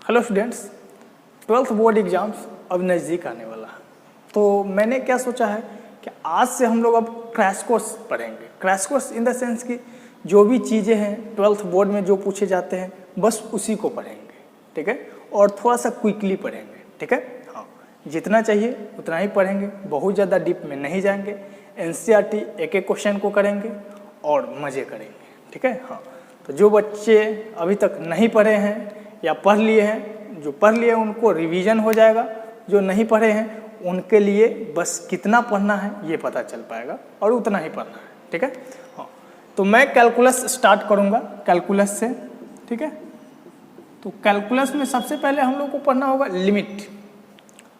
Hello students, 12th board exams अब नज़दीक आने वाला है। तो मैंने क्या सोचा है कि आज से हम लोग अब क्रैश कोर्स पढ़ेंगे। Crash course in the sense कि जो भी चीज़ें हैं 12th बोर्ड में जो पूछे जाते हैं बस उसी को पढ़ेंगे, ठीक है। और थोड़ा सा क्विकली पढ़ेंगे, ठीक है। हाँ, जितना चाहिए उतना ही पढ़ेंगे, बहुत ज़्यादा डीप में नहीं जाएंगे। एनसीईआरटी एक एक क्वेश्चन को करेंगे और मज़े करेंगे, ठीक है। हाँ, तो जो बच्चे अभी तक नहीं पढ़े हैं या पढ़ लिए हैं, जो पढ़ लिए उनको रिवीजन हो जाएगा, जो नहीं पढ़े हैं उनके लिए बस कितना पढ़ना है ये पता चल पाएगा और उतना ही पढ़ना है, ठीक है। हाँ, तो मैं कैलकुलस स्टार्ट करूँगा कैलकुलस से, ठीक है। तो कैलकुलस में सबसे पहले हम लोग को पढ़ना होगा लिमिट।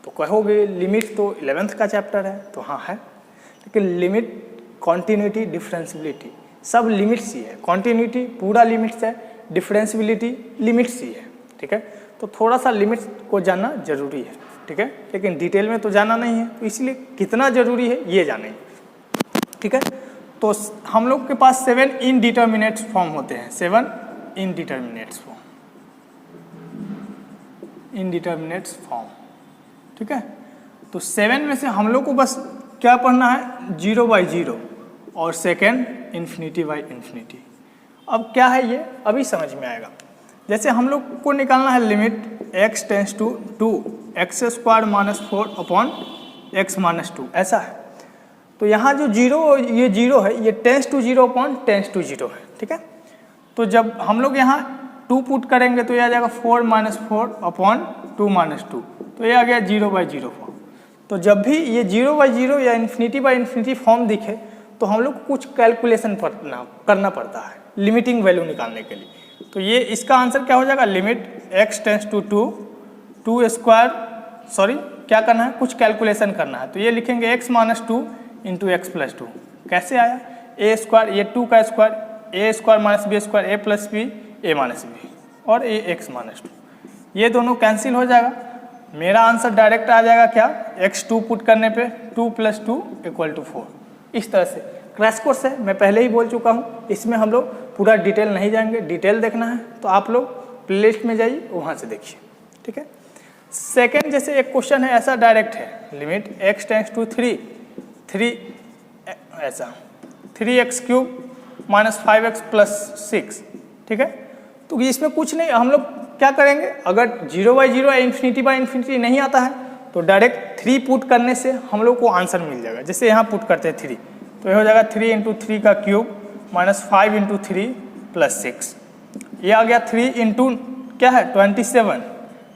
तो कहोगे लिमिट तो 11th का चैप्टर है, तो हाँ है, लेकिन लिमिट, कॉन्टिन्यूटी, डिफरेंशियबिलिटी सब लिमिट्स ही है। कॉन्टिन्यूटी पूरा लिमिट्स है, डिफरेंशियबिलिटी लिमिट्स ही है, ठीक है। तो थोड़ा सा लिमिट्स को जानना जरूरी है, ठीक है, लेकिन डिटेल में तो जाना नहीं है, तो इसलिए कितना जरूरी है ये जानेंगे, ठीक है। तो हम लोग के पास 7 इनडिटर्मिनेट फॉर्म होते हैं, 7 इनडिटर्मिनेट फॉर्म, इनडिटर्मिनेट फॉर्म, ठीक है। तो 7 में से हम लोग को बस क्या पढ़ना है, 0/0 और सेकेंड इन्फिनिटी बाई इन्फिनिटी। अब क्या है ये अभी समझ में आएगा। जैसे हम लोग को निकालना है limit x tends to 2x² - 4 upon x - 2, ऐसा है। तो यहाँ जो ये जीरो है ये tends to 0 upon tends to 0 है, ठीक है। तो जब हम लोग यहाँ 2 पुट करेंगे तो ये आ जाएगा 4 - 4 अपॉन 2 - 2, तो ये आ गया 0/0 फॉर्म। तो जब भी ये 0/0 या इन्फिनिटी बाई इन्फिनिटी फॉर्म दिखे तो हम लोग को कुछ कैलकुलेशन करना पड़ता है लिमिटिंग वैल्यू निकालने के लिए। तो ये इसका आंसर क्या हो जाएगा, लिमिट x टेंस टू 2 क्या करना है, कुछ कैलकुलेशन करना है। तो ये लिखेंगे x - 2 इंटू x + 2। कैसे आया, a², ये 2 का square, a² - b² a + b a - b और x - 2, ये दोनों कैंसिल हो जाएगा। मेरा आंसर डायरेक्ट आ जाएगा क्या, x2 पुट करने पे 2 + 2 = 4। इस तरह से क्रैश कोर्स है, मैं पहले ही बोल चुका हूँ, इसमें हम लोग पूरा डिटेल नहीं जाएंगे। डिटेल देखना है तो आप लोग प्लेलिस्ट में जाइए, वहाँ से देखिए, ठीक है। सेकेंड, जैसे एक क्वेश्चन है ऐसा डायरेक्ट है, लिमिट x टेंस टू 3 ऐसा 3x³ - 5x + 6, ठीक है। तो इसमें कुछ नहीं, हम लोग क्या करेंगे, अगर 0/0 या इन्फिनिटी बाई इन्फिनिटी नहीं आता है तो डायरेक्ट 3 पुट करने से हम लोग को आंसर मिल जाएगा। जैसे यहाँ पुट करते हैं 3, तो ये हो जाएगा 3 × 3 का क्यूब - 5 × 3 + 6, ये आ गया 3 इंटू क्या है 27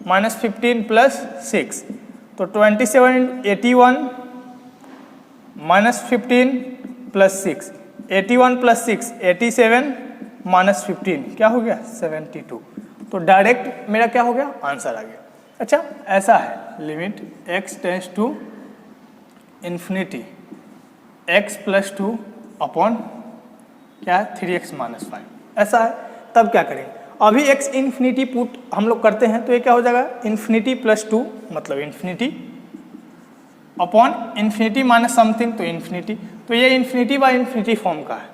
- 15 + 6, तो 27 × 81 - 15 + 6, 81 + 6 87 - 15 क्या हो गया 72। तो डायरेक्ट मेरा क्या हो गया, आंसर आ गया। अच्छा, ऐसा है limit x tends to infinity x + 2 upon क्या है 3x - 5, ऐसा है। तब क्या करेंगे, अभी x इन्फिनिटी पुट हम लोग करते हैं तो ये क्या हो जाएगा, इन्फिनिटी + 2 मतलब infinity upon infinity minus something तो इन्फिनिटी। तो ये इन्फिनिटी बाई इन्फिनिटी फॉर्म का है।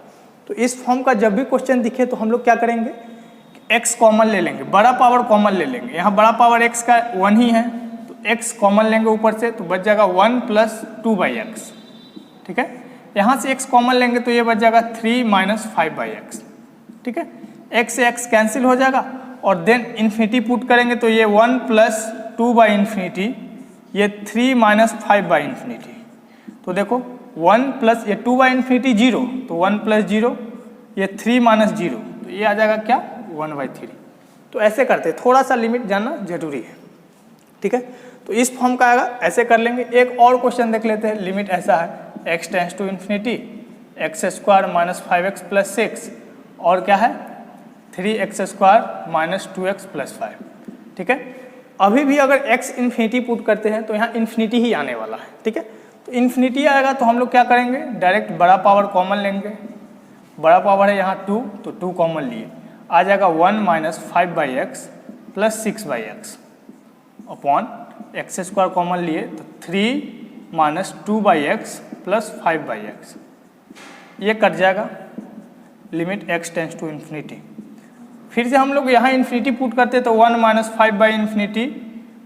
तो इस फॉर्म का जब भी क्वेश्चन दिखे तो हम लोग क्या करेंगे, x कॉमन ले लेंगे, बड़ा पावर कॉमन ले लेंगे। यहाँ बड़ा पावर x का 1 ही है, तो x कॉमन लेंगे ऊपर से, तो बच जाएगा 1 + 2/x, ठीक है। यहाँ से x कॉमन लेंगे तो ये बच जाएगा 3 - 5/x, ठीक है। x से x कैंसिल हो जाएगा और देन इन्फिनिटी पुट करेंगे तो ये 1 + 2/∞, ये 3 - 5/∞। तो देखो 1 + ये 2/∞ 0, तो 1 + 0, ये 3 - 0, तो ये आ जाएगा क्या 1/3। तो ऐसे करते, थोड़ा सा लिमिट जानना जरूरी है, ठीक है। तो इस फॉर्म का आएगा, ऐसे कर लेंगे। एक और क्वेश्चन देख लेते हैं, लिमिट ऐसा है x tends to infinity x² - 5x + 6 और क्या है 3x² - 2x + 5, ठीक है। अभी भी अगर x इन्फिनिटी पुट करते हैं तो यहाँ इन्फिनिटी ही आने वाला है, ठीक है। तो इन्फिनिटी आएगा तो हम लोग क्या करेंगे, डायरेक्ट बड़ा पावर कॉमन लेंगे। बड़ा पावर है यहाँ 2, तो 2 कॉमन लिए, आ जाएगा 1 - 5/x + 6/x upon x² common लिए तो 3 - 2/x + 5/x, ये कट जाएगा। Limit x tends to infinity फिर से हम लोग यहाँ इन्फिनिटी पुट करते तो 1 minus 5 by infinity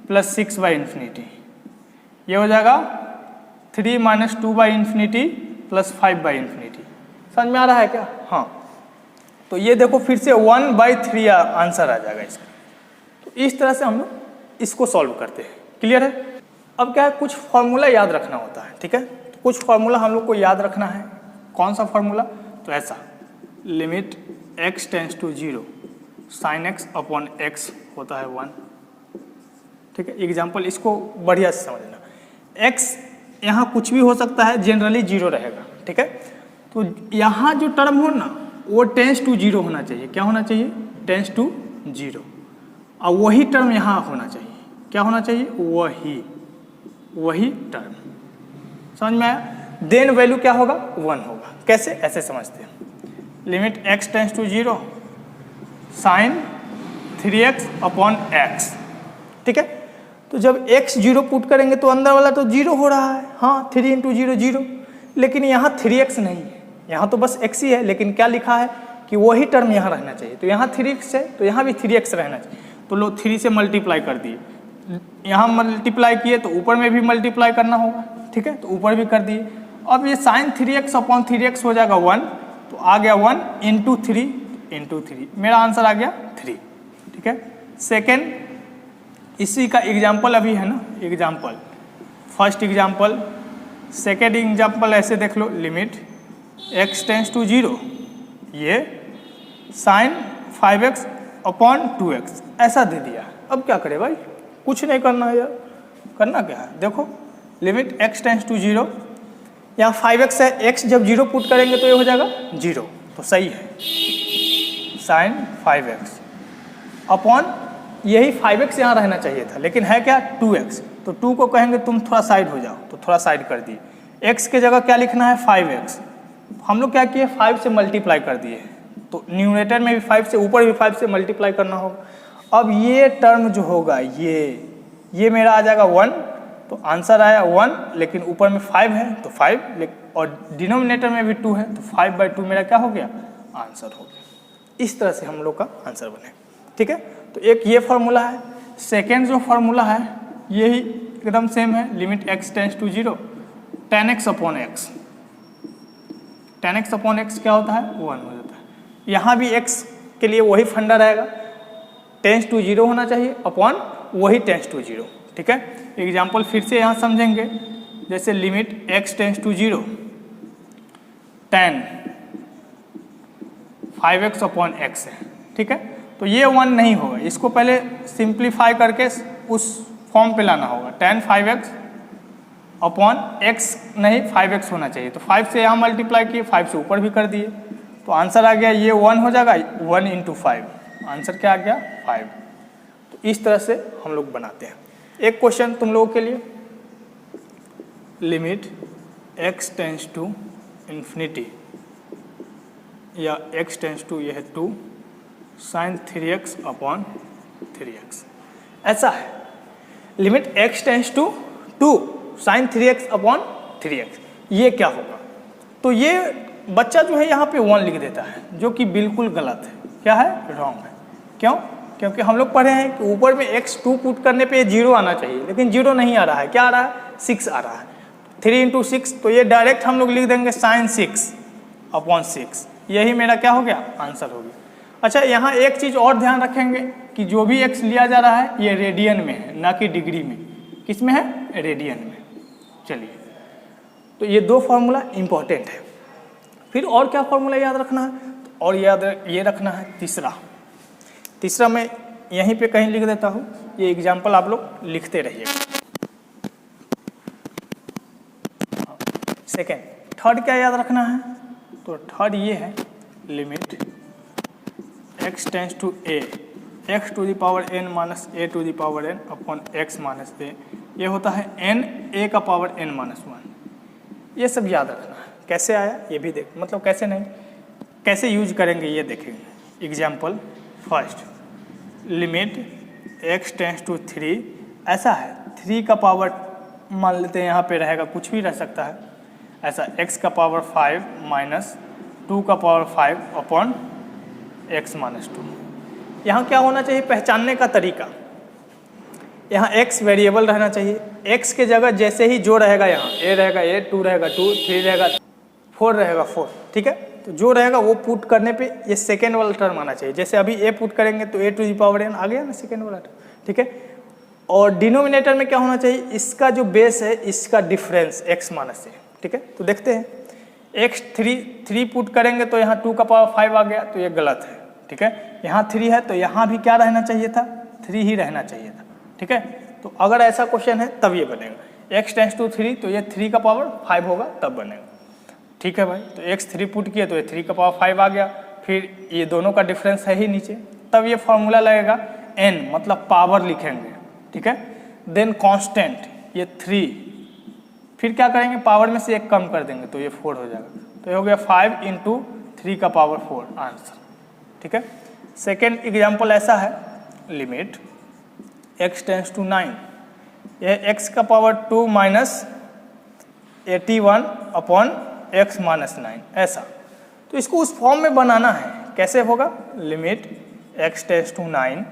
plus 6 by infinity, ये हो जाएगा 3 minus 2 by infinity plus 5 by infinity. समझ में आ रहा है क्या? हाँ, तो ये देखो फिर से 1/3 आंसर आ जाएगा इसका। तो इस तरह से हम लोग इसको सॉल्व करते हैं। क्लियर है? अब क्या है, कुछ फॉर्मूला याद रखना होता है, ठीक है? तो कुछ फॉर्मूला हम लोग को याद रखना है। कौन सा फॉर्मूला? तो ऐसा, limit x tends to 0 sine x upon x होता है 1, ठीक है? एग्जाम्पल इसको बढ़िया से समझना। x यहाँ कुछ भी हो सकता है, जनरली 0 रहेगा, ठीक है? तो यहाँ जो टर्म हो ना वो टेंस टू 0 होना चाहिए। क्या होना चाहिए? Tends to 0। और वही टर्म यहाँ होना चाहिए। क्या होना चाहिए? वही टर्म। समझ में आया? देन वैल्यू क्या होगा? 1 होगा। कैसे? ऐसे समझते हैं, limit x tends to 0 sine 3x upon x, ठीक है? तो जब x 0 पुट करेंगे तो अंदर वाला तो 0 हो रहा है, हाँ 3 इंटू 0 0, लेकिन यहाँ 3x नहीं है, यहाँ तो बस x ही है, लेकिन क्या लिखा है कि वही टर्म यहाँ रहना चाहिए। तो यहाँ 3x है तो यहाँ भी 3x रहना चाहिए। तो लो 3 से मल्टीप्लाई कर दिए, यहाँ मल्टीप्लाई किए तो ऊपर में भी मल्टीप्लाई करना होगा, ठीक है? तो ऊपर भी कर दिए। अब ये साइन 3x अपॉन 3x हो जाएगा 1, तो आ गया 1 इंटू 3, मेरा आंसर आ गया 3, ठीक है? सेकेंड, इसी का एग्जाम्पल अभी है ना, example first example, second example ऐसे देख लो, लिमिट x टेंस टू 0 ये साइन 5x अपॉन 2x ऐसा दे दिया। अब क्या करे भाई? कुछ नहीं करना है यार, करना क्या है? देखो लिमिट x टेंस टू 0, यहाँ 5x है, x जब 0 पुट करेंगे तो ये हो जाएगा 0, तो सही है, साइन 5x अपॉन यही 5x यहाँ रहना चाहिए था, लेकिन है क्या? 2x। तो 2 को कहेंगे तुम थोड़ा साइड हो जाओ, तो थोड़ा साइड कर दिए। x के जगह क्या लिखना है? 5x। हम लोग क्या किए? 5 से मल्टीप्लाई कर दिए, तो न्यूमरेटर में भी 5 से, ऊपर भी 5 से मल्टीप्लाई करना होगा। अब ये टर्म जो होगा ये मेरा आ जाएगा 1, तो आंसर आया 1, लेकिन ऊपर में 5 है तो 5, और डिनोमिनेटर में भी 2 है तो 5/2 मेरा क्या हो गया? आंसर हो गया। इस तरह से हम लोग का आंसर बने, ठीक है? तो एक ये फार्मूला है। सेकेंड जो फार्मूला है यही एकदम सेम है, limit x tends to 0 tan x upon x। tan x upon x क्या होता है? 1 हो जाता है। यहाँ भी x के लिए वही फंडा रहेगा, टेंस टू 0 होना चाहिए अपॉन वही टेंस टू 0, ठीक है? एग्जाम्पल फिर से यहाँ समझेंगे, जैसे limit x tends to 0 tan 5x upon x है, ठीक है? तो ये 1 नहीं होगा, इसको पहले सिंप्लीफाई करके उस फॉर्म पे लाना होगा। tan 5x अपॉन x नहीं 5x होना चाहिए, तो 5 से यहाँ मल्टीप्लाई किए, 5 से ऊपर भी कर दिए, तो आंसर आ गया ये 1 हो जाएगा, 1 इंटू 5, आंसर क्या आ गया? 5। तो इस तरह से हम लोग बनाते हैं। एक क्वेश्चन तुम लोगों के लिए, limit x tends to infinity या x टेंस टू यह 2 साइन 3x अपॉन 3x ऐसा है। Limit x tends to 2 sine 3x upon 3x, ये क्या होगा? तो ये बच्चा जो है यहाँ पे 1 लिख देता है, जो कि बिल्कुल गलत है। क्या है? रॉन्ग है। क्यों? क्योंकि हम लोग पढ़े हैं कि ऊपर में x 2 पुट करने पे 0 आना चाहिए, लेकिन 0 नहीं आ रहा है। क्या आ रहा है? 6 आ रहा है। 3 इंटू 6, तो ये डायरेक्ट हम लोग लिख देंगे साइन 6 अपॉन 6, यही मेरा क्या हो गया? आंसर हो गया। अच्छा, यहाँ एक चीज़ और ध्यान रखेंगे कि जो भी x लिया जा रहा है ये रेडियन में है, ना कि डिग्री में। किस में है? रेडियन में। चलिए, तो ये 2 फार्मूला इंपॉर्टेंट है। फिर और क्या फार्मूला याद रखना है? और याद ये रखना है तीसरा मैं यहीं पे कहीं लिख देता हूँ, ये एग्जाम्पल आप लोग लिखते रहिएगा। सेकेंड, थर्ड क्या याद रखना है? तो थर्ड ये है, limit x tends to a x to the power n minus a to the power n upon x minus a, ये होता है n a का पावर n माइनस 1। ये सब याद रखना है। कैसे आया ये भी देख, मतलब कैसे नहीं, कैसे यूज करेंगे ये देखेंगे। Example first, limit x tends to 3 ऐसा है, 3 का पावर मान लेते हैं यहाँ पे रहेगा, कुछ भी रह सकता है ऐसा, x का पावर 5 माइनस 2 का पावर 5 अपॉन x माइनस 2। यहाँ क्या होना चाहिए पहचानने का तरीका, यहाँ x वेरिएबल रहना चाहिए, x के जगह जैसे ही जो रहेगा यहाँ a रहेगा a, 2 रहेगा 2, 3 रहेगा 4 रहेगा 4, ठीक है। तो जो रहेगा वो पुट करने पे ये सेकेंड वाला टर्म आना चाहिए। जैसे अभी a पुट करेंगे तो a to the power n आ गया ना सेकेंड वाला टर्म, ठीक है। और डिनोमिनेटर में क्या होना चाहिए, इसका जो बेस है इसका डिफरेंस x माइनस a, ठीक है। तो देखते हैं x 3 पुट करेंगे तो यहाँ 2 का पावर 5 आ गया, तो ये गलत है, ठीक है। यहाँ 3 है तो यहाँ भी क्या रहना चाहिए था, 3 ही रहना चाहिए था, ठीक है। तो अगर ऐसा क्वेश्चन है तब ये बनेगा x टेंस टू 3, तो ये 3 का पावर 5 होगा तब बनेगा, ठीक है भाई। तो x 3 पुट किया तो ये 3 का पावर 5 आ गया, फिर ये दोनों का डिफरेंस है ही नीचे, तब ये फॉर्मूला लगेगा n मतलब पावर लिखेंगे, ठीक है। देन कांस्टेंट ये 3, फिर क्या करेंगे पावर में से 1 कम कर देंगे तो ये 4 हो जाएगा, तो ये हो गया 5 इंटू 3 का पावर 4 आंसर, ठीक है। सेकेंड एग्जाम्पल ऐसा है, लिमिट x टेंस टू 9, ये x का power 2 minus 81 upon x minus 9 ऐसा। तो इसको उस फॉर्म में बनाना है, कैसे होगा, लिमिट x टेंस टू 9,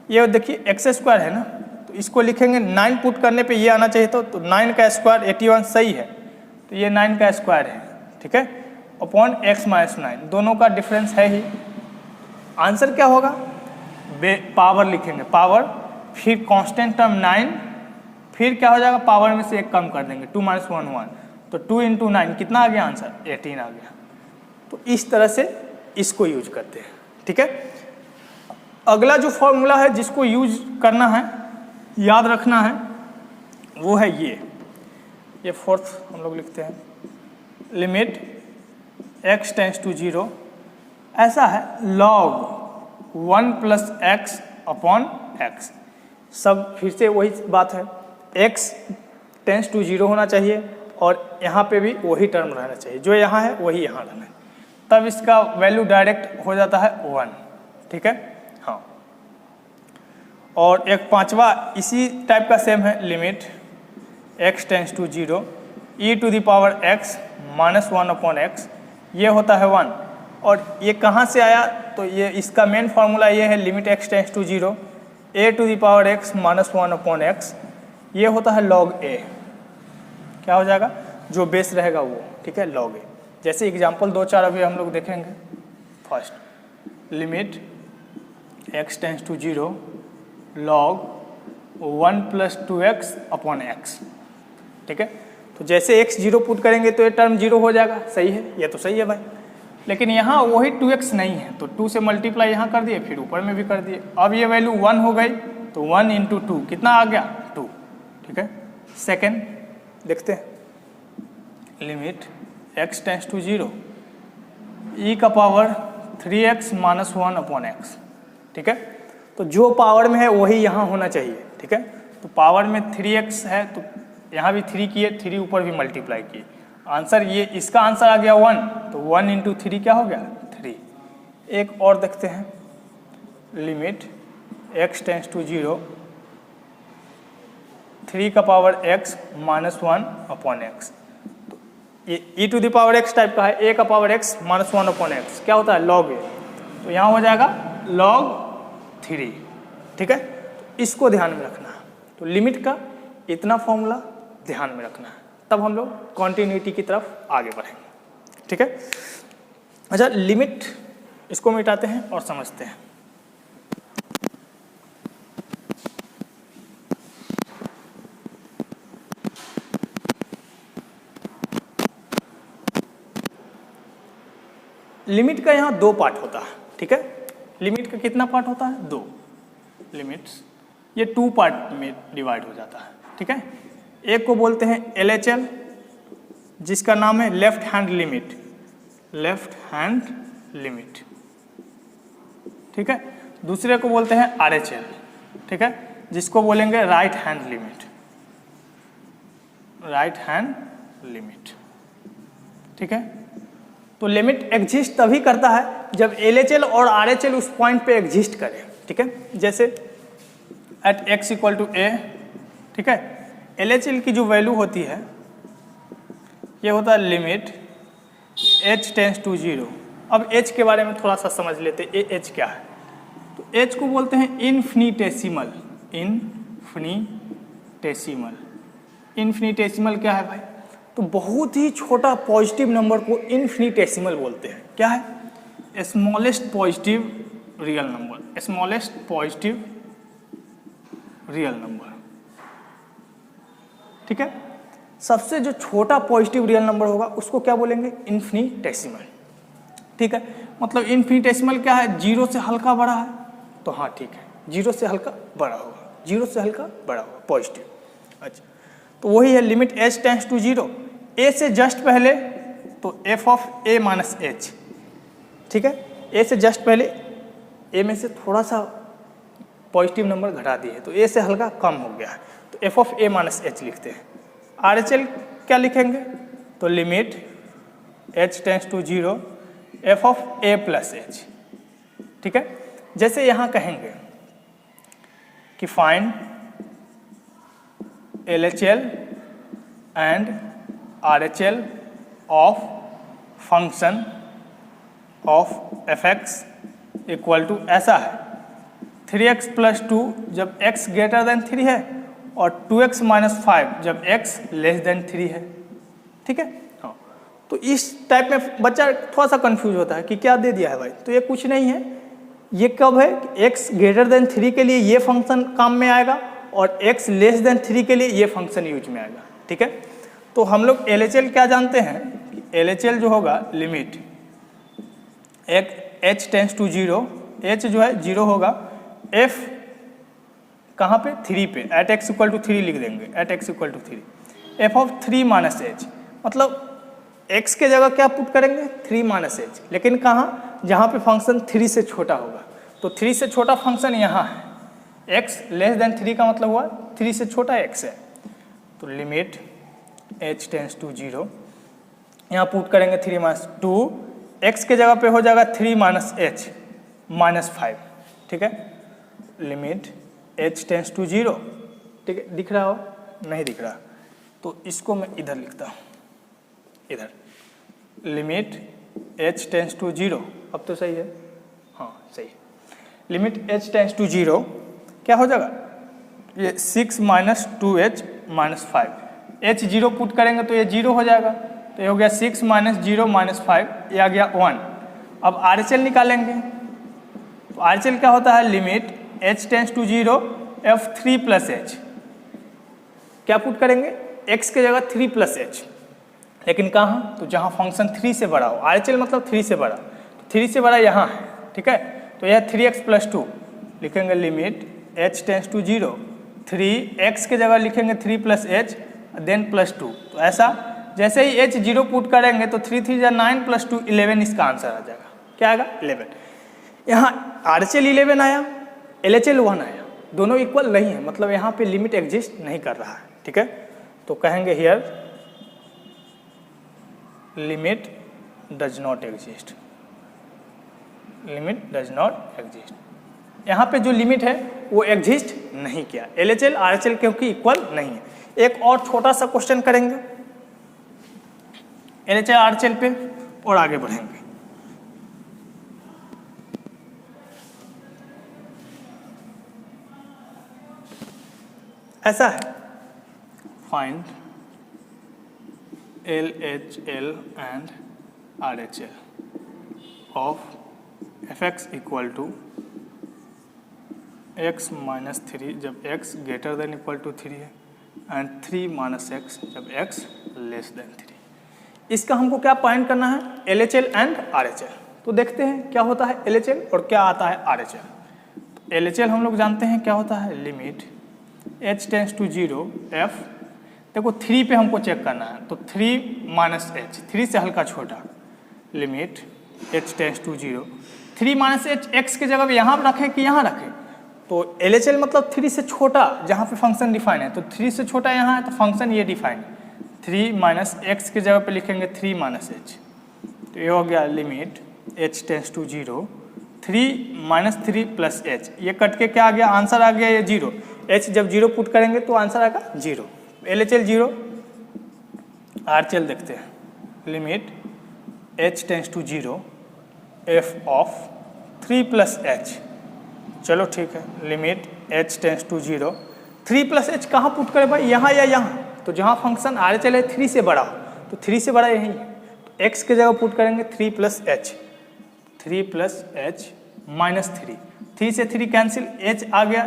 ये देखिए एक्स स्क्वायर है ना, तो इसको लिखेंगे 9 पुट करने पे ये आना चाहिए तो 9 का स्क्वायर 81 सही है, तो ये 9 का स्क्वायर है, ठीक है, अपॉन x माइनस 9, दोनों का डिफरेंस है ही। आंसर क्या होगा, पावर लिखेंगे, पावर फिर कांस्टेंट टर्म 9, फिर क्या हो जाएगा पावर में से 1 कम कर देंगे, 2 माइनस 1 1, तो 2 इंटू 9 कितना आ गया आंसर, 18 आ गया। तो इस तरह से इसको यूज करते हैं, ठीक है। अगला जो फॉर्मूला है जिसको यूज करना है, याद रखना है, वो है ये फोर्थ हम लोग लिखते हैं, लिमिट x टेंस टू 0, ऐसा है log 1 plus x upon x. सब फिर से वही बात है, x टेंस टू 0 होना चाहिए और यहाँ पे भी वही टर्म रहना चाहिए, जो यहाँ है वही यहाँ रहना है, तब इसका वैल्यू डायरेक्ट हो जाता है 1, ठीक है। हाँ, और एक पांचवा इसी टाइप का सेम है, limit x tends to 0 e to the power x minus 1 upon x, ये होता है 1। और ये कहाँ से आया, तो ये इसका मेन फार्मूला ये है, limit x tends to 0 a to the power x minus 1 upon x, ये होता है log a, क्या हो जाएगा, जो बेस रहेगा वो, ठीक है, log a। जैसे एग्जाम्पल 2-4 अभी हम लोग देखेंगे। First, limit x tends to 0 log 1 plus 2x upon x, ठीक है। तो जैसे x 0 पुट करेंगे तो ये टर्म 0 हो जाएगा, सही है, ये तो सही है भाई। लेकिन यहाँ वही 2x नहीं है, तो 2 से मल्टीप्लाई यहाँ कर दिए, फिर ऊपर में भी कर दिए, अब ये वैल्यू 1 हो गई, तो 1 इंटू 2 कितना आ गया, 2, ठीक है। सेकेंड देखते हैं, limit x tends to 0 e का power 3x minus 1 upon x, ठीक है। तो जो पावर में है वही यहाँ होना चाहिए, ठीक है। तो पावर में 3x है तो यहाँ भी 3 किए, 3 ऊपर भी मल्टीप्लाई किए, आंसर ये, इसका आंसर आ गया 1, तो 1 इंटू 3 क्या हो गया, 3। एक और देखते हैं, लिमिट x टेंस टू 0 3 का power x minus 1 upon x, तो ये e to the power x type का है, a का power x minus 1 upon x क्या होता है, log a, तो यहाँ हो जाएगा log 3, ठीक है। तो इसको ध्यान में रखना है, तो लिमिट का इतना फॉर्मूला ध्यान में रखना है, तब हम लोग कॉन्टिन्यूटी की तरफ आगे बढ़ेंगे, ठीक है। अच्छा, लिमिट इसको मिटाते हैं और समझते हैं। लिमिट का यहाँ 2 पार्ट होता है, ठीक है। लिमिट का कितना पार्ट होता है, 2 लिमिट्स, ये 2 पार्ट में डिवाइड हो जाता है, ठीक है। एक को बोलते हैं LHL, जिसका नाम है left hand limit, left hand limit, ठीक है। दूसरे को बोलते हैं RHL, ठीक है, जिसको बोलेंगे right hand limit, right hand limit, ठीक है। तो लिमिट एग्जिस्ट तभी करता है जब LHL और RHL उस पॉइंट पे एग्जिस्ट करे, ठीक है। जैसे at x equal to a, ठीक है, LHL की जो वैल्यू होती है ये होता है लिमिट h टेंस टू 0। अब h के बारे में थोड़ा सा समझ लेते, h क्या है। तो एच को बोलते हैं इन्फिनिटेसिमल। इन्फिनिटेसिमल, इन्फिनिटेसिमल क्या है भाई? तो बहुत ही छोटा पॉजिटिव नंबर को इन्फिनिटेसिमल बोलते हैं। क्या है? Smallest positive real number, smallest positive real number. ठीक है, सबसे जो छोटा पॉजिटिव रियल नंबर होगा उसको क्या बोलेंगे? इन्फिनिटेसिमल। ठीक है, मतलब इन्फिनिटेसिमल क्या है? जीरो से हल्का बड़ा है, तो हाँ ठीक है, जीरो से हल्का बड़ा होगा, जीरो से हल्का बड़ा होगा पॉजिटिव। अच्छा, तो वही है limit h tends to zero, a से जस्ट पहले तो f of a minus h. ठीक है, ए से जस्ट पहले ए में से थोड़ा सा पॉजिटिव नंबर घटा दिए तो ए से हल्का कम हो गया है, तो f of a minus H लिखते हैं। RHL क्या लिखेंगे? तो limit h tends to zero f of a plus H. ठीक है, जैसे यहाँ कहेंगे कि find LHL and RHL of function of fx equal to ऐसा है 3x प्लस 2 जब x ग्रेटर देन 3 है और 2x माइनस 5 जब x लेस देन 3 है। ठीक है, हाँ, तो इस टाइप में बच्चा थोड़ा सा कंफ्यूज होता है कि क्या दे दिया है भाई। तो ये कुछ नहीं है, ये कब है? x ग्रेटर देन 3 के लिए ये फंक्शन काम में आएगा और x लेस देन 3 के लिए ये फंक्शन यूज में आएगा। ठीक है, तो हम लोग LHL क्या जानते हैं कि LHL जो होगा limit h tends to zero, h जो है जीरो होगा, f कहाँ पे? 3 पे, एट x इक्वल टू 3 लिख देंगे, at x equal to 3, f of 3 minus H, मतलब x के जगह क्या पुट करेंगे? 3 माइनस एच, लेकिन कहाँ? जहाँ पे फंक्शन 3 से छोटा होगा, तो 3 से छोटा फंक्शन यहाँ है, x लेस देन 3 का मतलब हुआ 3 से छोटा x है, तो limit h tends to zero, यहाँ पुट करेंगे 3 माइनस 2, x के जगह पे हो जाएगा 3 माइनस एच माइनस 5। ठीक है, limit h tends to zero. ठीक है, दिख रहा हो? नहीं दिख रहा तो इसको मैं इधर लिखता हूँ, इधर limit h tends to zero. अब तो सही है, हाँ सही। Limit h tends to zero क्या हो जाएगा? ये 6 minus 2h minus 5, h zero put करेंगे तो ये जीरो हो जाएगा, तो ये हो गया 6 माइनस जीरो माइनस 5, ये आ गया 1। अब RHL निकालेंगे, तो RHL क्या होता है? Limit h tends to zero f3 plus H, क्या पुट करेंगे? x के जगह 3 प्लस एच, लेकिन कहाँ? तो जहाँ फंक्शन 3 से बड़ा हो, RHL मतलब 3 से बड़ा, तो 3 से बड़ा यहाँ है। ठीक है, तो यह 3x प्लस 2 लिखेंगे, limit h tends to zero, 3x के जगह लिखेंगे 3 प्लस एच देन प्लस 2, तो ऐसा जैसे ही h जीरो पुट करेंगे तो 3 3 9 प्लस 2 11, इसका आंसर आ जाएगा। क्या आएगा? 11। यहाँ RHL 11 आया, LHL 1 आया, दोनों इक्वल नहीं है, मतलब यहाँ पे लिमिट एग्जिस्ट नहीं कर रहा है। ठीक है, तो कहेंगे here limit does not exist, limit does not exist. यहाँ पे जो लिमिट है वो एग्जिस्ट नहीं किया, LHL RHL क्योंकि इक्वल नहीं है। एक और छोटा सा क्वेश्चन करेंगे LHL RHL पे और आगे बढ़ेंगे। ऐसा है, find LHL and RHL of fx equal to x minus 3 जब x greater than equal to 3 है एंड 3 माइनस x जब x लेस देन 3। इसका हमको क्या फाइंड करना है? LHL and RHL। तो देखते हैं क्या होता है LHL और क्या आता है RHL। तो LHL हम लोग जानते हैं क्या होता है, limit h tends to zero, f देखो 3 पे हमको चेक करना है, तो 3 माइनस एच, 3 से हल्का छोटा, limit h tends to zero, 3 minus H x के जगह यहाँ रखें कि यहाँ रखें? तो LHL मतलब 3 से छोटा जहाँ पे फंक्शन डिफाइन है, तो 3 से छोटा यहाँ है तो फंक्शन ये डिफाइन है, 3 माइनस एक्स के जगह पे लिखेंगे 3 माइनस एच, तो ये हो गया limit h tends to zero, 3 minus 3 plus H, ये कट के क्या आ गया? आंसर आ गया ये जीरो, h जब जीरो पुट करेंगे तो आंसर आएगा जीरो। LHL जीरो, RHL देखते हैं, limit h tends to zero, f of 3 plus H चलो ठीक है, limit h tends to 0, 3 plus H कहाँ पुट करें भाई, यहाँ या यहाँ? तो जहाँ फंक्शन आर एच एल है 3 से बड़ा, तो 3 से बड़ा यही है, तो x की जगह पुट करेंगे 3 plus H, 3 plus H minus 3 से 3 कैंसिल, h आ गया,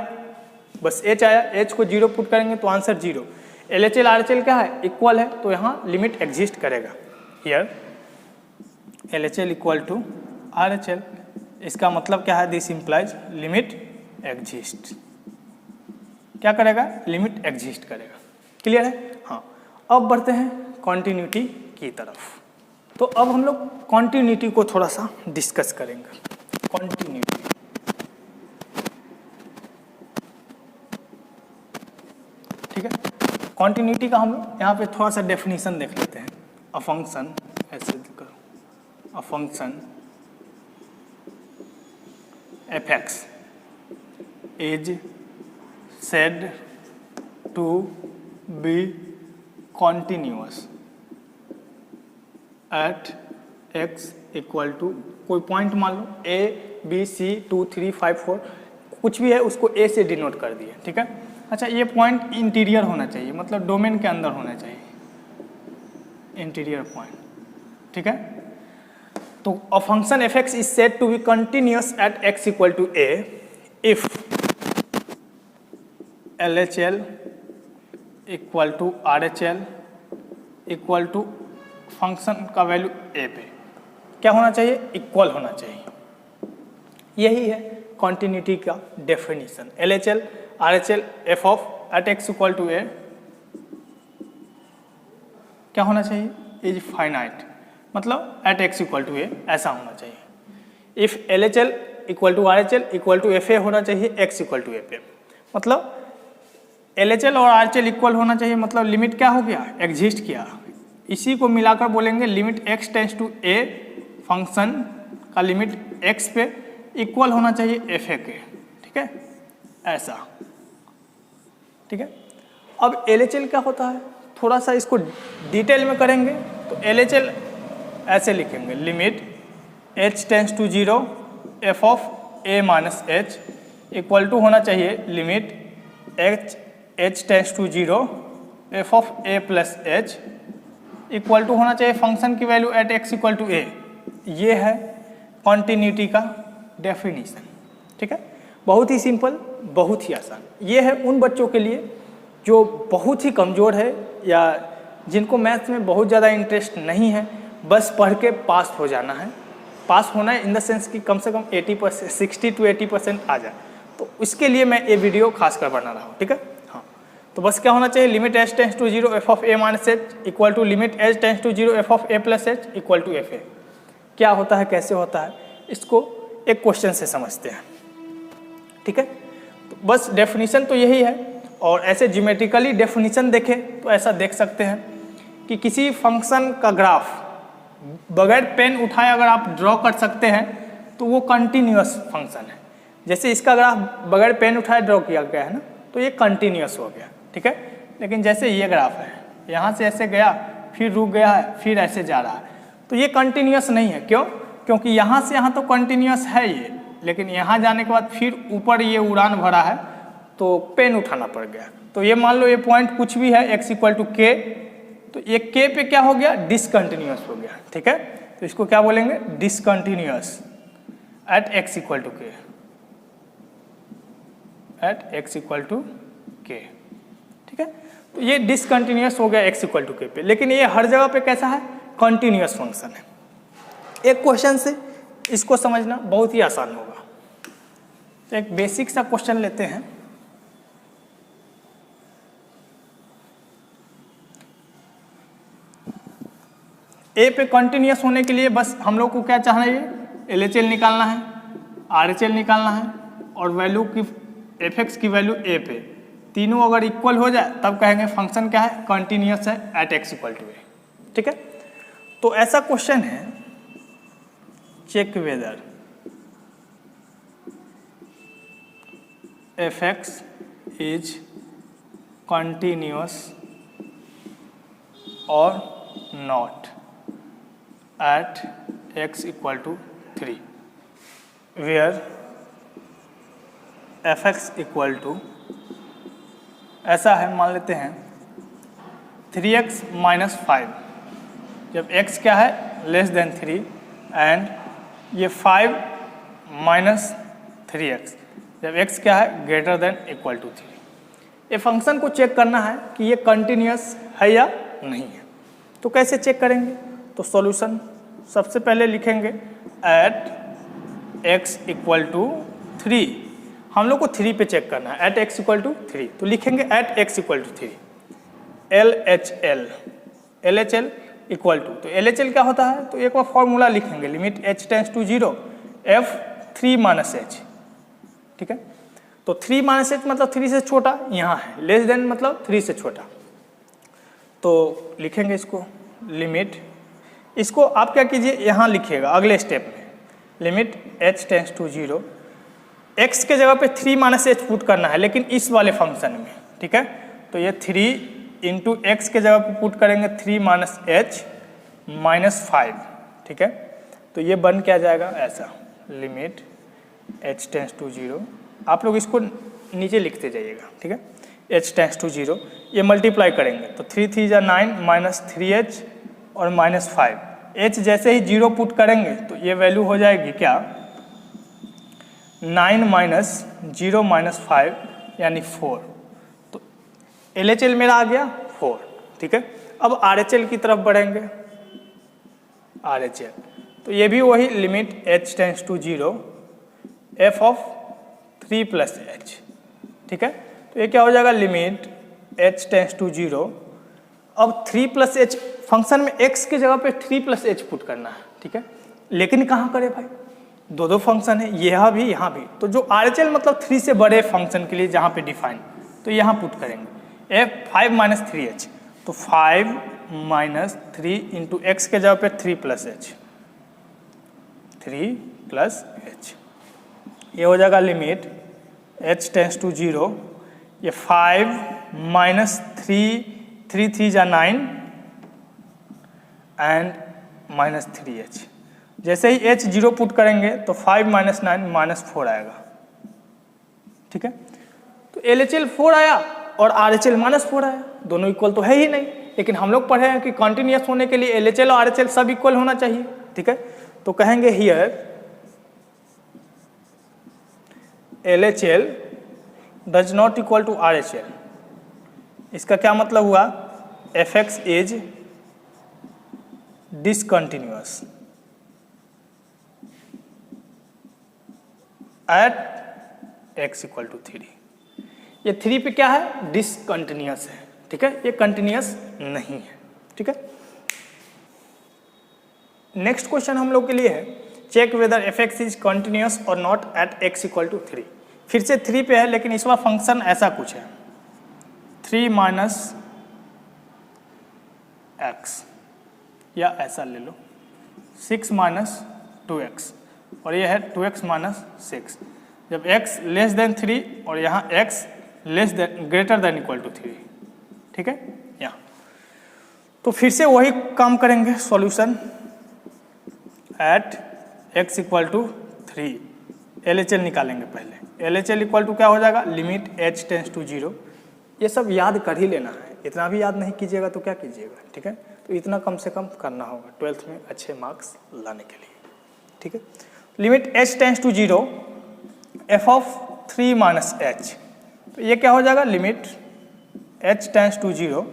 बस h आया, h को 0 पुट करेंगे तो answer 0। L H L R H L क्या है, इक्वल है, तो यहाँ लिमिट एग्जिस्ट करेगा। Here L H L equal to R H L, इसका मतलब क्या है, दिस इम्प्लाइज लिमिट एग्जिस्ट। क्या करेगा, लिमिट एग्जिस्ट करेगा। क्लियर है? हाँ, अब बढ़ते हैं कॉन्टिन्यूटी की तरफ। तो अब हम लोग कॉन्टिन्यूटी को थोड़ा सा डिस्कस करेंगे। कॉन्टिन्यूटी, ठीक है, कॉन्टिन्यूटी का हम लोग यहाँ पे थोड़ा सा डेफिनेशन देख लेते हैं। अ फंक्शन, ऐसे करो, a function F x is said to be continuous at x equal to कोई पॉइंट मान लो a b c 2 3 5 4 कुछ भी है, उसको a से डिनोट कर दिए, ठीक है। अच्छा, ये पॉइंट इंटीरियर होना चाहिए, मतलब डोमेन के अंदर होना चाहिए, इंटीरियर पॉइंट, ठीक है। तो a function F x is said to be continuous at x equal to a if L H L equal to R H L equal to function का वैल्यू ए पे क्या होना चाहिए, इक्वल होना चाहिए। यही है कॉन्टिन्यूटी का definition. L H L R H L f of at x equal to a क्या होना चाहिए, इज फाइनाइट, मतलब at x equal to a ऐसा होना चाहिए। If L H L equal to R H L equal to F a होना चाहिए x equal to a पे, मतलब एल एच एल और आर एच एल इक्वल होना चाहिए, मतलब लिमिट क्या हो गया, एग्जिस्ट किया। इसी को मिलाकर बोलेंगे limit X tends to A, function का लिमिट एक्स पे इक्वल होना चाहिए एफ ए के, ठीक है, ऐसा, ठीक है। अब एल एच एल क्या होता है, थोड़ा सा इसको डिटेल में करेंगे तो एल एच एल ऐसे लिखेंगे, limit H tends to 0 F of A minus H equal to होना चाहिए limit H tends to 0 F of A plus H equal to होना चाहिए फंक्शन की value at x equal to a. ये है continuity का डेफिनेशन, ठीक है। बहुत ही सिंपल, बहुत ही आसान। ये है उन बच्चों के लिए जो बहुत ही कमज़ोर है या जिनको मैथ्स में बहुत ज़्यादा इंटरेस्ट नहीं है, बस पढ़ के पास हो जाना है। पास होना है इन द सेंस कि कम से कम 80%, 60 to 80% आ जाए, तो इसके लिए मैं ये वीडियो खासकर बना रहा हूँ, ठीक है। हाँ, तो बस क्या होना चाहिए, limit H tends to 0 F of A minus H equal to limit H tends to 0 F of A plus H equal to F A. क्या होता है, कैसे होता है, इसको एक क्वेश्चन से समझते हैं, ठीक है। तो बस डेफिनेशन तो यही है, और ऐसे ज्योमेट्रिकली डेफिनेशन देखें तो ऐसा देख सकते हैं कि किसी फंक्शन का ग्राफ बगैर पेन उठाए अगर आप ड्रॉ कर सकते हैं तो वो कंटिन्यूअस फंक्शन है। जैसे इसका ग्राफ बगैर पेन उठाए ड्रॉ किया गया है ना, तो ये कंटिन्यूअस हो गया, ठीक है। लेकिन जैसे ये ग्राफ है, यहाँ से ऐसे गया, फिर रुक गया है, फिर ऐसे जा रहा है, तो ये कंटिन्यूअस नहीं है। क्यों? क्योंकि यहाँ से यहाँ तो कंटिन्यूअस है ये, लेकिन यहाँ जाने के बाद फिर ऊपर ये उड़ान भरा है तो पेन उठाना पड़ गया। तो ये मान लो ये पॉइंट कुछ भी है x इक्वल टू के, तो ये के पे क्या हो गया, डिसकंटिन्यूअस हो गया, ठीक है। तो इसको क्या बोलेंगे, discontinuous at x equal to K, at x equal to K, ठीक है। तो ये डिसकंटिन्यूअस हो गया x इक्वल टू के पे, लेकिन ये हर जगह पे कैसा है, कंटिन्यूअस फंक्शन है। एक क्वेश्चन से इसको समझना बहुत ही आसान होगा। तो एक बेसिक सा क्वेश्चन लेते हैं। ए पे कंटिन्यूअस होने के लिए बस हम लोग को क्या चाहना है, एल एच एल निकालना है, आर एच एल निकालना है, और वैल्यू की एफ एक्स की वैल्यू ए पे, तीनों अगर इक्वल हो जाए तब कहेंगे फंक्शन क्या है, कंटिन्यूअस है at x equal to a, ठीक है। तो ऐसा क्वेश्चन है, check whether f x is continuous और not at x equal to 3 where f x equal to ऐसा है, मान लेते हैं 3x माइनस 5, जब x क्या है लेस देन 3 एंड ये 5 माइनस 3x जब x क्या है ग्रेटर देन इक्वल टू 3। ये फंक्शन को चेक करना है कि ये कंटिन्यूस है या नहीं है। तो कैसे चेक करेंगे? तो सॉल्यूशन सबसे पहले लिखेंगे एट x इक्वल टू 3, हम लोग को 3 पे चेक करना है, एट x इक्वल टू 3, तो लिखेंगे at x equal to 3 LHL equal to, तो LHL क्या होता है? तो एक बार फॉर्मूला लिखेंगे, limit h tends to 0 f 3 minus h, ठीक है। तो 3 माइनस h मतलब 3 से छोटा, यहाँ है लेस देन मतलब 3 से छोटा, तो लिखेंगे इसको लिमिट, इसको आप क्या कीजिए यहाँ लिखिएगा अगले स्टेप में, limit h tends to 0, x के जगह पे 3 माइनस h पुट करना है लेकिन इस वाले फंक्शन में, ठीक है। तो ये 3 इंटू एक्स के जगह पे पुट करेंगे 3 माइनस h माइनस 5, ठीक है। तो ये बन क्या जाएगा ऐसा, लिमिट h टेंस टू 0, आप लोग इसको नीचे लिखते जाइएगा, ठीक है। h टेंस टू 0, ये मल्टीप्लाई करेंगे तो 3 3 जा 9 माइनस 3h और माइनस 5, h जैसे ही 0 पुट करेंगे तो ये वैल्यू हो जाएगी क्या 9 माइनस 0 माइनस 5 यानी 4, तो LHL मेरा आ गया 4, ठीक है। अब RHL की तरफ बढ़ेंगे, RHL तो ये भी वही limit h tends to 0 f of 3 plus h, ठीक है। तो ये क्या हो जाएगा लिमिट h टेंस टू 0, अब 3 प्लस h फंक्शन में x के जगह पे 3 प्लस h पुट करना है, ठीक है। लेकिन कहाँ करें भाई, दो फंक्शन है, यहाँ भी यहाँ भी, तो जो RHL मतलब 3 से बड़े फंक्शन के लिए जहाँ पे डिफाइन, तो यहाँ पुट करेंगे f 5 माइनस 3h, तो 5 माइनस 3 इंटू एक्स के जगह पे 3 प्लस h, ये हो जाएगा लिमिट h टेंस टू 0, ये 5 माइनस 3 3 जा 9 एंड माइनस 3h, जैसे ही h 0 पुट करेंगे तो 5 माइनस 9 माइनस 4 आएगा, ठीक है। तो LHL 4 आया और RHL माइनस 4 आया, दोनों इक्वल तो है ही नहीं, लेकिन हम लोग पढ़े हैं कि कॉन्टिन्यूस होने के लिए LHL और RHL सब इक्वल होना चाहिए, ठीक है। तो कहेंगे here LHL does not equal to RHL, इसका क्या मतलब हुआ, fx is discontinuous at x equal to 3, ये 3 पे क्या है डिसकंटिन्यूअस है, ठीक है, ये कंटिन्यूअस नहीं है, ठीक है। नेक्स्ट क्वेश्चन हम लोग के लिए है check whether fx is continuous और not at x equal to 3, फिर से 3 पे है लेकिन इस बार फंक्शन ऐसा कुछ है 3 माइनस x, या ऐसा ले लो 6 माइनस 2x, और ये है 2x माइनस 6, जब x लेस देन 3 और यहाँ x less than greater than equal to 3, ठीक है। यहाँ तो फिर से वही काम करेंगे, solution at x equal to 3, LHL निकालेंगे पहले, LHL इक्वल टू क्या हो जाएगा लिमिट h टेंस टू 0, ये सब याद कर ही लेना है, इतना भी याद नहीं कीजिएगा तो क्या कीजिएगा, ठीक है। तो इतना कम से कम करना होगा 12th में अच्छे मार्क्स लाने के लिए, ठीक है। Limit h tends to 0 f of 3 minus h, तो ये क्या हो जाएगा limit h tends to 0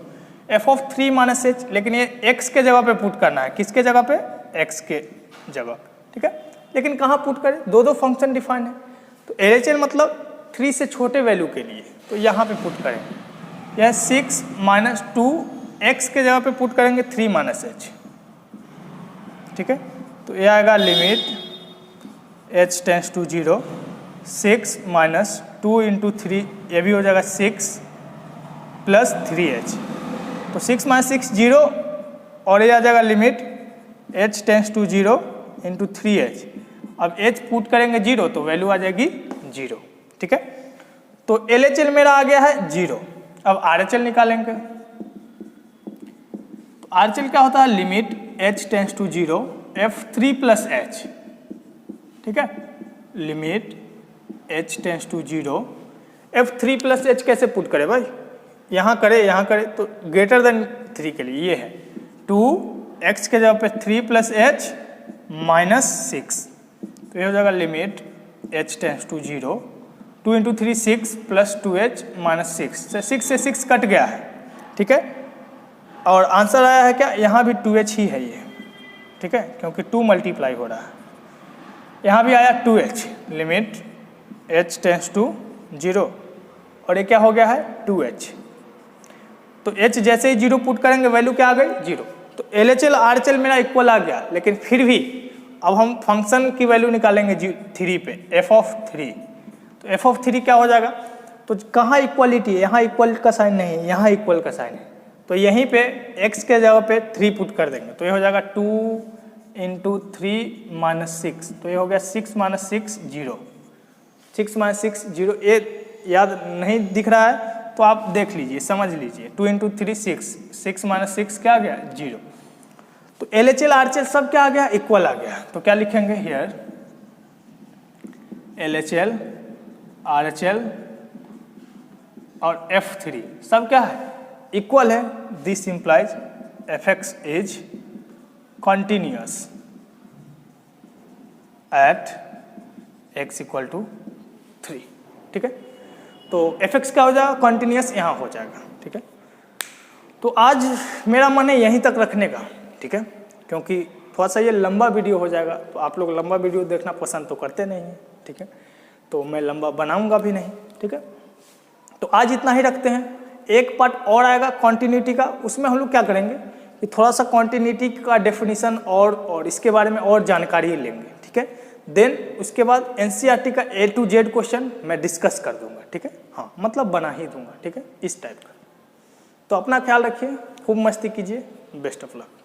f of 3 minus h, लेकिन ये x के जगह पे पुट करना है, किसके जगह पे x के जगह, ठीक है। लेकिन कहाँ पुट करें, दो फंक्शन डिफाइन है, तो LHL मतलब 3 से छोटे वैल्यू के लिए, तो यहाँ पे पुट करें, यह 6 माइनस 2 x के जगह पे पुट करेंगे 3 माइनस h, ठीक है। तो ये आएगा limit h tends to 0 6 minus 2 into 3, ये भी हो जाएगा 6 प्लस 3h, तो 6 माइनस 6 0, और ये आ जाएगा limit h tends to 0 into 3h, अब h पुट करेंगे 0 तो वैल्यू आ जाएगी 0, ठीक है। तो LHL मेरा आ गया है 0, अब RHL निकालेंगे, तो RHL क्या होता है limit h tends to 0 f 3 plus h, ठीक है, limit h tends to 0, f3 plus h कैसे पुट करे भाई, यहाँ करे तो ग्रेटर देन 3 के लिए ये है 2x के जगह पे 3 प्लस h माइनस 6, तो ये हो जाएगा limit h tends to 0, 2 into 3 6 plus 2h minus 6 से 6 कट गया है, ठीक है। और आंसर आया है क्या, यहाँ भी 2h ही है ये, ठीक है, क्योंकि 2 मल्टीप्लाई हो रहा है। यहाँ भी आया 2h, limit h tends to 0, और ये क्या हो गया है 2h, तो h जैसे ही 0 पुट करेंगे वैल्यू क्या आ गई 0, तो LHL RHL मेरा इक्वल आ गया। लेकिन फिर भी अब हम फंक्शन की वैल्यू निकालेंगे 3 पे, f(3), तो f(3) क्या हो जाएगा, तो कहाँ इक्वलिटी है, यहाँ इक्वल का साइन नहीं है, यहाँ इक्वल का साइन है, तो यहीं पे x के जगह पे 3 पुट कर देंगे, तो ये हो जाएगा 2 इंटू 3 माइनस 6, तो ये हो गया 6 माइनस 6 0, 6 माइनस 6 0, ये याद नहीं दिख रहा है तो आप देख लीजिए, समझ लीजिए, 2 इंटू 3 6 माइनस 6 क्या आ गया 0, तो LHL RHL सब क्या आ गया इक्वल आ गया, तो क्या लिखेंगे हियर LHL RHL और f3 सब क्या है इक्वल है, this implies fx is continuous at x equal to 3, ठीक है। तो fx क्या हो जाएगा कंटिन्यूअस यहाँ हो जाएगा, ठीक है। तो आज मेरा मन है यहीं तक रखने का, ठीक है, क्योंकि थोड़ा सा ये लंबा वीडियो हो जाएगा, तो आप लोग लंबा वीडियो देखना पसंद तो करते नहीं हैं, ठीक है, तो मैं लंबा बनाऊंगा भी नहीं, ठीक है। तो आज इतना ही रखते हैं, एक पार्ट और आएगा कॉन्टिन्यूटी का, उसमें हम लोग क्या करेंगे कि थोड़ा सा कॉन्टिन्यूटी का डेफिनेशन और इसके बारे में और जानकारी लेंगे, ठीक है। देन उसके बाद NCERT का A to Z क्वेश्चन मैं डिस्कस कर दूंगा, ठीक है, हाँ मतलब बना ही दूंगा, ठीक है, इस टाइप का। तो अपना ख्याल रखिए, खूब मस्ती कीजिए, बेस्ट ऑफ लक।